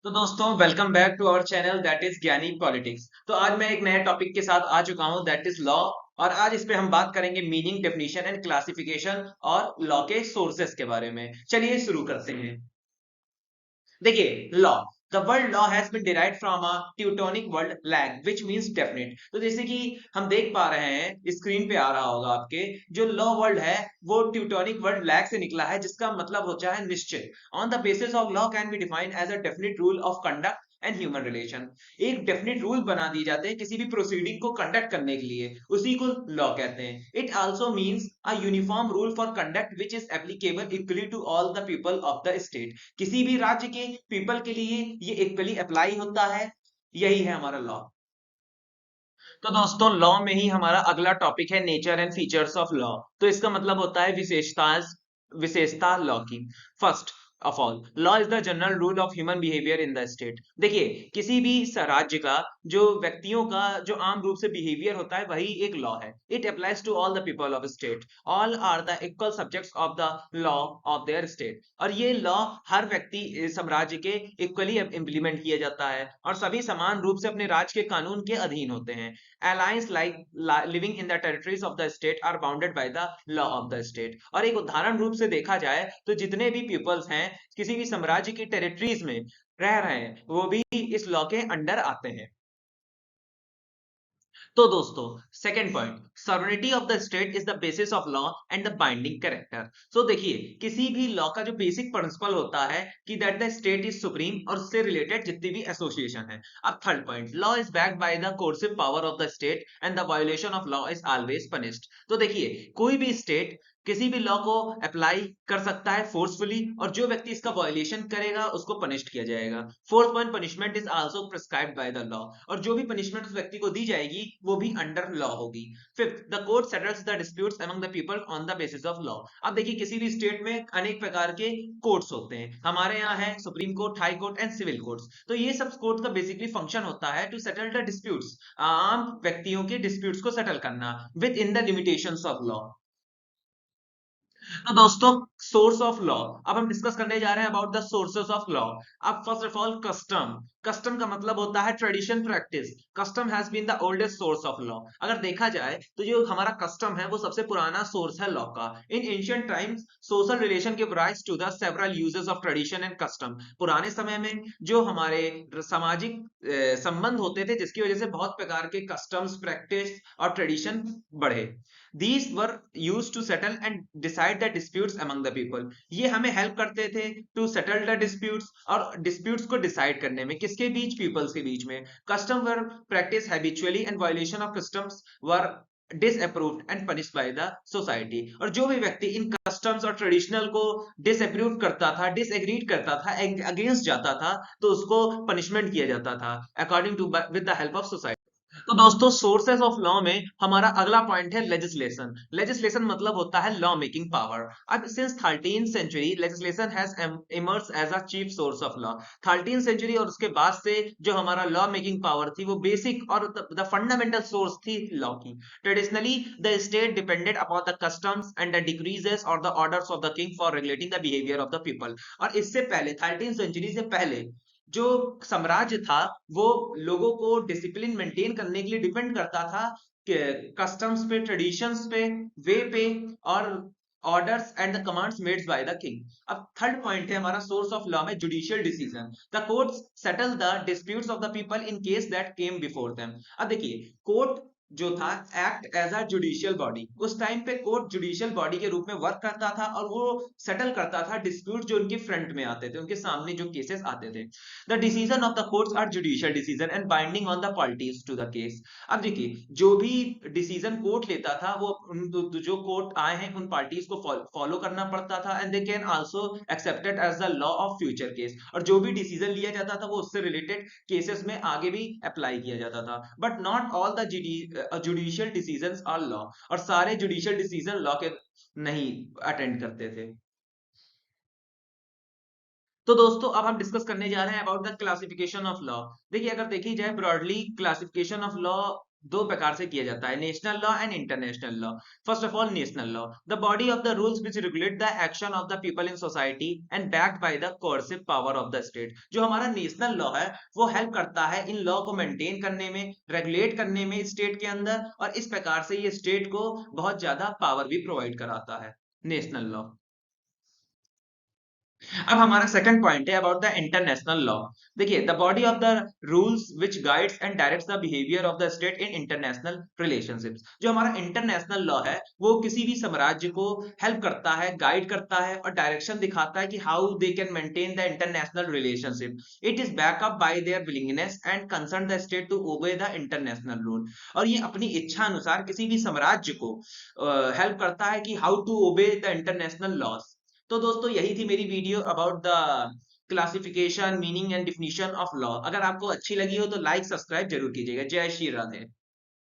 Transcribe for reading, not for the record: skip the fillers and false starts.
तो दोस्तों welcome back to our channel that is Gyani politics. तो आज मैं एक नए टॉपिक के साथ आ चुका हूं दैट इज लॉ। और आज इस पे हम बात करेंगे मीनिंग, डेफिनेशन एंड क्लासिफिकेशन और लॉ के सोर्सेस के बारे में। चलिए शुरू करते हैं। देखिए, law, the word law has been derived from a Teutonic word lag which means definite. तो जैसे कि हम देख पा रहे हैं, स्क्रीन पे आ रहा होगा आपके, जो लॉ वर्ड है वो ट्यूटोनिक वर्ड लैग से निकला है, जिसका मतलब होता है निश्चित। On the basis of law can be defined as a definite rule of conduct and human relation. एक डेफिनेट रूल बना दिए जाते हैं किसी भी प्रोसीडिंग को कंडक्ट करने के लिए, उसी को लॉ कहते हैं। It also means a uniform rule for conduct which is applicable equally to all the people of the state. किसी भी राज्य के पीपल के लिए ये इक्वली अप्लाई होता है। यही है हमारा लॉ। तो दोस्तों, लॉ में ही हमारा अगला टॉपिक है nature and features of law. तो इसका मतलब होता है विशेषता लॉ की। First of all, law is the general rule of human behaviour in the state. देखिए, किसी भी राज्य का जो व्यक्तियों का जो आम रूप से बिहेवियर होता है वही एक लॉ है। It applies to all the people of state. All are the equal subjects of the law of their state. और ये लॉ हर व्यक्ति साम्राज्य के इक्वली इम्प्लीमेंट किया जाता है और सभी समान रूप से अपने राज्य के कानून के अधीन होते हैं। Allies like living in the territories of the state are bounded by the law of the state। और एक उदाहरण रूप से देखा जाए तो जितने भी पीपल्स हैं किसी भी साम्राज्य की टेरिटरीज में रह रहे हैं वो भी इस लॉ के अंडर आते हैं। तो दोस्तों, second point, sovereignty of the state is the basis of law and the binding character. So देखिए, किसी भी लॉ का जो बेसिक प्रिंसिपल होता है कि that the state is supreme और उससे रिलेटेड जितनी भी एसोसिएशन है। अब third point, law is backed by the coercive power of the state and the violation of law is always punished. तो देखिए, कोई भी स्टेट किसी भी लॉ को अप्लाई कर सकता है फोर्सफुली, और जो व्यक्ति इसका वायोलेशन करेगा उसको पनिश्ड किया जाएगा। Fourth point, punishment is also prescribed by the law. और जो भी पनिशमेंट उस व्यक्ति को दी जाएगी वो भी अंडर लॉ होगी। Fifth, the court settles the disputes among the people on the basis of law. अब देखिए, किसी भी स्टेट में अनेक प्रकार के कोर्ट्स होते हैं। हमारे यहाँ है supreme court, high court and civil courts. तो ये सब कोर्ट का बेसिकली फंक्शन होता है टू सेटल द डिस्प्यूट्स, आम व्यक्तियों के डिस्प्यूट्स को सेटल करना with in the limitations of law. तो दोस्तों, सोर्स ऑफ लॉ, अब हम डिस्कस करने जा रहे हैं about the sources of law. अब first of all, custom. Custom का मतलब होता है tradition, practice. Custom has been the oldest source of law. अगर देखा जाए तो जो हमारा कस्टम है वो सबसे पुराना सोर्स है लॉ का। In ancient times social relation give rise to the several uses of tradition and custom. पुराने समय में जो हमारे सामाजिक संबंध होते थे जिसकी वजह से बहुत प्रकार के कस्टम्स, प्रैक्टिस और ट्रेडिशन बढ़े। These were used to settle and decide the disputes among the people। ये हमें हेल्प करते थे टू सेटल द डिस्प्यूट्स, और डिस्प्यूट्स को डिसाइड करने में किसके बीच, पीपल्स के बीच में। Custom were practice habitually and violation of customs were disapproved and punished by the society. और जो भी व्यक्ति इन कस्टम्स और ट्रेडिशनल को डिसअप्रूव करता था, डिसएग्रीड करता था, अगेंस्ट जाता था, तो उसको पनिशमेंट किया जाता था according to with the help of society. तो दोस्तों, सोर्सेस ऑफ लॉ में हमारा अगला पॉइंट है लेजिस्लेशन। लेजिस्लेशन मतलब होता है लॉ मेकिंग पावर। अब since 13th century legislation has emerge as a chief source of law. 13th century और उसके बाद से जो हमारा लॉ मेकिंग पावर थी वो बेसिक और द फंडामेंटल सोर्स थी लॉ की। Traditionally the state depended upon the customs and the decrees और the orders of the king for regulating the behaviour of the people. और इससे पहले 13th सेंचुरी से पहले जो साम्राज्य था वो लोगों को डिसिप्लिन मेंटेन करने के लिए डिपेंड करता था कस्टम्स पे, ट्रेडिशंस पे, वे पे, और orders and the commands made by the king. अब थर्ड पॉइंट है हमारा सोर्स ऑफ लॉ में judicial decision. The courts settle the disputes of the people in case that came before them. अब देखिए, कोर्ट जो था act as a judicial body. उस time पे कोर्ट जुडिशियल बॉडी के रूप में वर्क करता था और वो सेटल करता था डिस्प्यूट जो उनके फ्रंट में आते थे, उनके सामने जो केसेस आते थे। The decision of the courts are judicial decision and binding on the parties to the case. अब देखिए, जो भी डिसीजन कोर्ट लेता था वो जो कोर्ट आए हैं उन पार्टीज को फॉलो करना पड़ता था, and they can also accepted as the law of future case. और जो भी डिसीजन लिया जाता था वो उससे रिलेटेड केसेस में आगे भी अप्लाई किया जाता था। But not all the judicial decisions are law. और सारे जुडिशियल डिसीजन लॉ के नहीं अटेंड करते थे। तो दोस्तों, अब हम डिस्कस करने जा रहे हैं about the classification of law. देखिए, अगर देखी जाए ब्रॉडली क्लासिफिकेशन ऑफ लॉ दो प्रकार से किया जाता है, national law and international law. First of all national law, the body of the rules which regulate the action of the people in society and backed by the coercive power of the state. जो हमारा national law है वो help करता है in law को maintain करने में, regulate करने में स्टेट के अंदर, और इस प्रकार से ये स्टेट को बहुत ज्यादा पावर भी प्रोवाइड कराता है, नेशनल लॉ। अब हमारा सेकंड पॉइंट है अबाउट द इंटरनेशनल लॉ। देखिए, the body of the rules which guides and directs the behaviour of the state in international relationships. जो हमारा इंटरनेशनल लॉ है वो किसी भी साम्राज्य को हेल्प करता है, गाइड करता है और डायरेक्शन दिखाता है कि how they can maintain the international relationship. It is back up by their willingness and concern the state to obey the international rule. और ये अपनी इच्छा अनुसार किसी भी साम्राज्य को हेल्प करता है कि how to obey the international laws. तो दोस्तों यही थी मेरी video about the classification, meaning and definition of law. अगर आपको अच्छी लगी हो तो लाइक सब्सक्राइब जरूर कीजिएगा। जय श्री राधे।